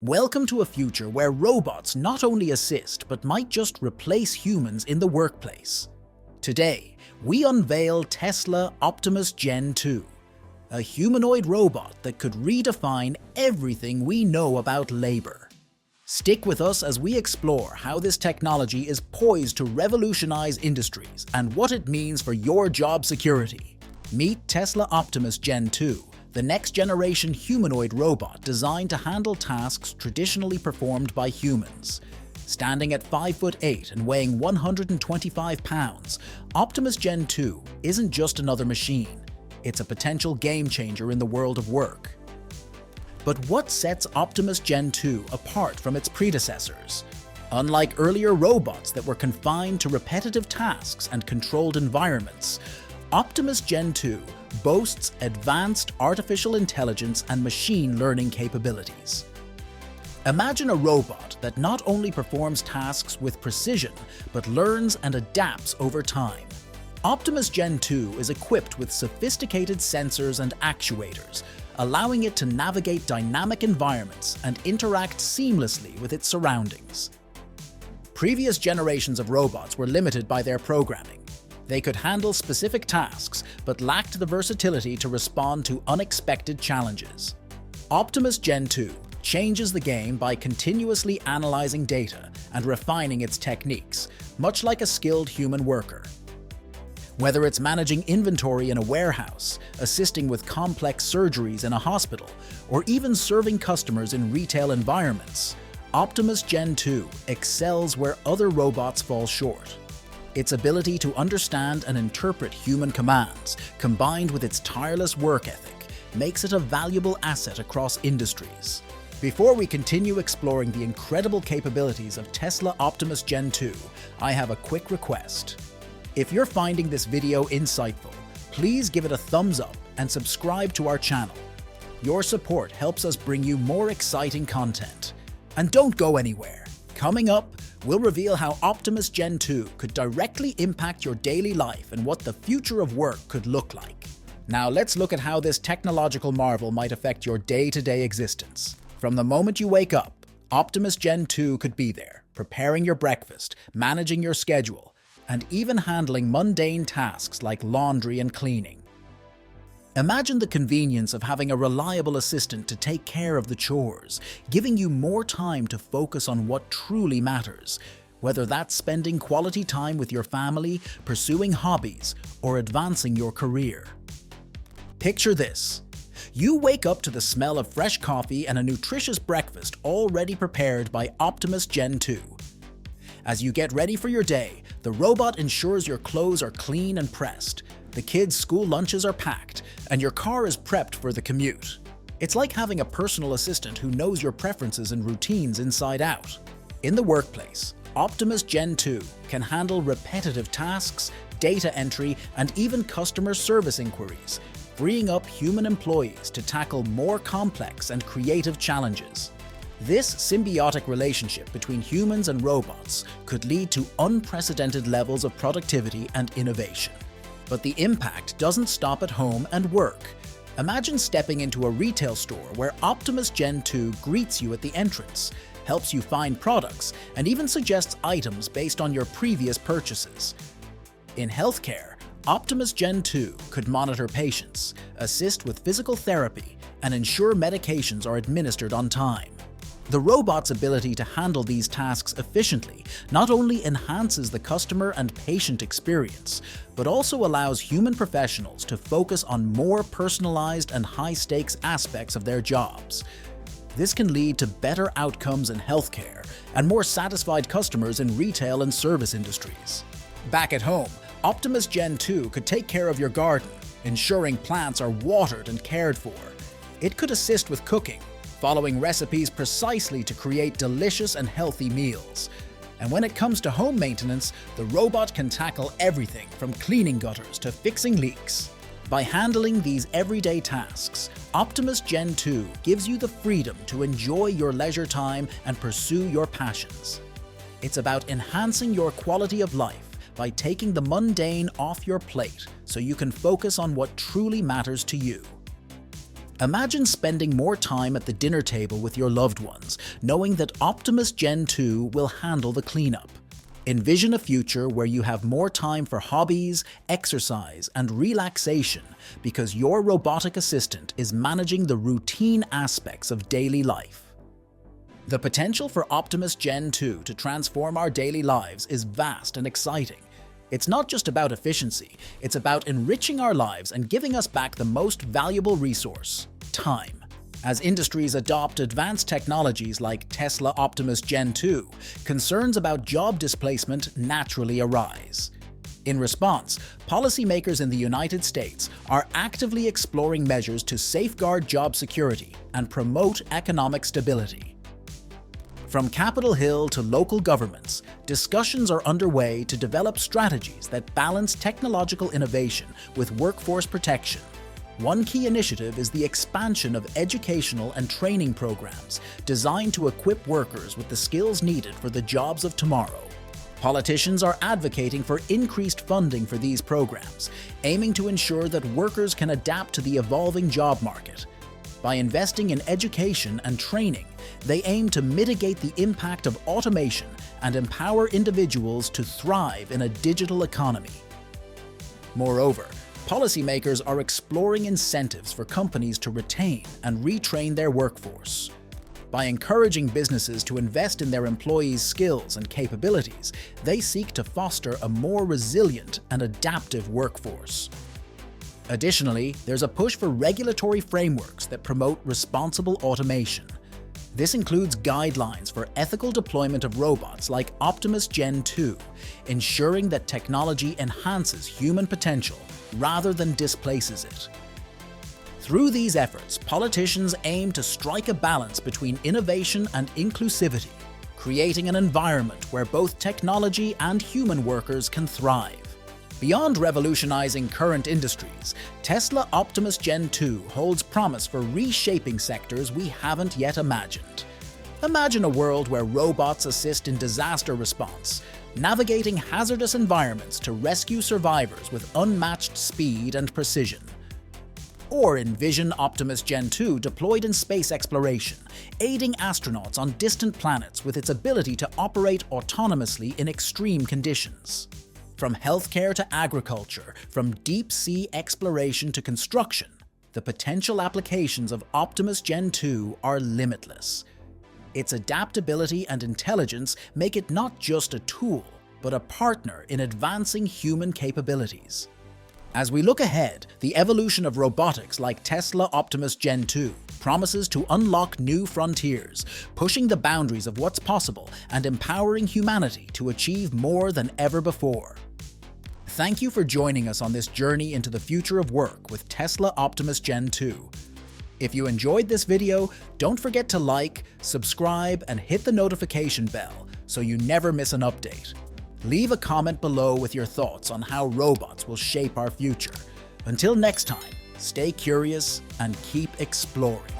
Welcome to a future where robots not only assist but might just replace humans in the workplace. Today, we unveil Tesla Optimus Gen 2, a humanoid robot that could redefine everything we know about labor. Stick with us as we explore how this technology is poised to revolutionize industries and what it means for your job security. Meet Tesla Optimus Gen 2, the next-generation humanoid robot designed to handle tasks traditionally performed by humans. Standing at 5'8" and weighing 125 pounds, Optimus Gen 2 isn't just another machine. It's a potential game-changer in the world of work. But what sets Optimus Gen 2 apart from its predecessors? Unlike earlier robots that were confined to repetitive tasks and controlled environments, Optimus Gen 2 boasts advanced artificial intelligence and machine learning capabilities. Imagine a robot that not only performs tasks with precision, but learns and adapts over time. Optimus Gen 2 is equipped with sophisticated sensors and actuators, allowing it to navigate dynamic environments and interact seamlessly with its surroundings. Previous generations of robots were limited by their programming. They could handle specific tasks, but lacked the versatility to respond to unexpected challenges. Optimus Gen 2 changes the game by continuously analyzing data and refining its techniques, much like a skilled human worker. Whether it's managing inventory in a warehouse, assisting with complex surgeries in a hospital, or even serving customers in retail environments, Optimus Gen 2 excels where other robots fall short. Its ability to understand and interpret human commands, combined with its tireless work ethic, makes it a valuable asset across industries. Before we continue exploring the incredible capabilities of Tesla Optimus Gen 2, I have a quick request. If you're finding this video insightful, please give it a thumbs up and subscribe to our channel. Your support helps us bring you more exciting content. And don't go anywhere. Coming up, we'll reveal how Optimus Gen 2 could directly impact your daily life and what the future of work could look like. Now let's look at how this technological marvel might affect your day-to-day existence. From the moment you wake up, Optimus Gen 2 could be there, preparing your breakfast, managing your schedule, and even handling mundane tasks like laundry and cleaning. Imagine the convenience of having a reliable assistant to take care of the chores, giving you more time to focus on what truly matters, whether that's spending quality time with your family, pursuing hobbies, or advancing your career. Picture this. You wake up to the smell of fresh coffee and a nutritious breakfast already prepared by Optimus Gen 2. As you get ready for your day, the robot ensures your clothes are clean and pressed, the kids' school lunches are packed, and your car is prepped for the commute. It's like having a personal assistant who knows your preferences and routines inside out. In the workplace, Optimus Gen 2 can handle repetitive tasks, data entry, and even customer service inquiries, freeing up human employees to tackle more complex and creative challenges. This symbiotic relationship between humans and robots could lead to unprecedented levels of productivity and innovation. But the impact doesn't stop at home and work. Imagine stepping into a retail store where Optimus Gen 2 greets you at the entrance, helps you find products, and even suggests items based on your previous purchases. In healthcare, Optimus Gen 2 could monitor patients, assist with physical therapy, and ensure medications are administered on time. The robot's ability to handle these tasks efficiently not only enhances the customer and patient experience, but also allows human professionals to focus on more personalized and high-stakes aspects of their jobs. This can lead to better outcomes in healthcare and more satisfied customers in retail and service industries. Back at home, Optimus Gen 2 could take care of your garden, ensuring plants are watered and cared for. It could assist with cooking, following recipes precisely to create delicious and healthy meals. And when it comes to home maintenance, the robot can tackle everything from cleaning gutters to fixing leaks. By handling these everyday tasks, Optimus Gen 2 gives you the freedom to enjoy your leisure time and pursue your passions. It's about enhancing your quality of life by taking the mundane off your plate so you can focus on what truly matters to you. Imagine spending more time at the dinner table with your loved ones, knowing that Optimus Gen 2 will handle the cleanup. Envision a future where you have more time for hobbies, exercise, and relaxation because your robotic assistant is managing the routine aspects of daily life. The potential for Optimus Gen 2 to transform our daily lives is vast and exciting. It's not just about efficiency, it's about enriching our lives and giving us back the most valuable resource: time. As industries adopt advanced technologies like Tesla Optimus Gen 2, concerns about job displacement naturally arise. In response, policymakers in the United States are actively exploring measures to safeguard job security and promote economic stability. From Capitol Hill to local governments, discussions are underway to develop strategies that balance technological innovation with workforce protection. One key initiative is the expansion of educational and training programs designed to equip workers with the skills needed for the jobs of tomorrow. Politicians are advocating for increased funding for these programs, aiming to ensure that workers can adapt to the evolving job market. By investing in education and training, they aim to mitigate the impact of automation and empower individuals to thrive in a digital economy. Moreover, policymakers are exploring incentives for companies to retain and retrain their workforce. By encouraging businesses to invest in their employees' skills and capabilities, they seek to foster a more resilient and adaptive workforce. Additionally, there's a push for regulatory frameworks that promote responsible automation. This includes guidelines for ethical deployment of robots like Optimus Gen 2, ensuring that technology enhances human potential rather than displaces it. Through these efforts, politicians aim to strike a balance between innovation and inclusivity, creating an environment where both technology and human workers can thrive. Beyond revolutionizing current industries, Tesla Optimus Gen 2 holds promise for reshaping sectors we haven't yet imagined. Imagine a world where robots assist in disaster response, navigating hazardous environments to rescue survivors with unmatched speed and precision. Or envision Optimus Gen 2 deployed in space exploration, aiding astronauts on distant planets with its ability to operate autonomously in extreme conditions. From healthcare to agriculture, from deep-sea exploration to construction, the potential applications of Optimus Gen 2 are limitless. Its adaptability and intelligence make it not just a tool, but a partner in advancing human capabilities. As we look ahead, the evolution of robotics like Tesla Optimus Gen 2 promises to unlock new frontiers, pushing the boundaries of what's possible and empowering humanity to achieve more than ever before. Thank you for joining us on this journey into the future of work with Tesla Optimus Gen 2. If you enjoyed this video, don't forget to like, subscribe, and hit the notification bell so you never miss an update. Leave a comment below with your thoughts on how robots will shape our future. Until next time, stay curious and keep exploring.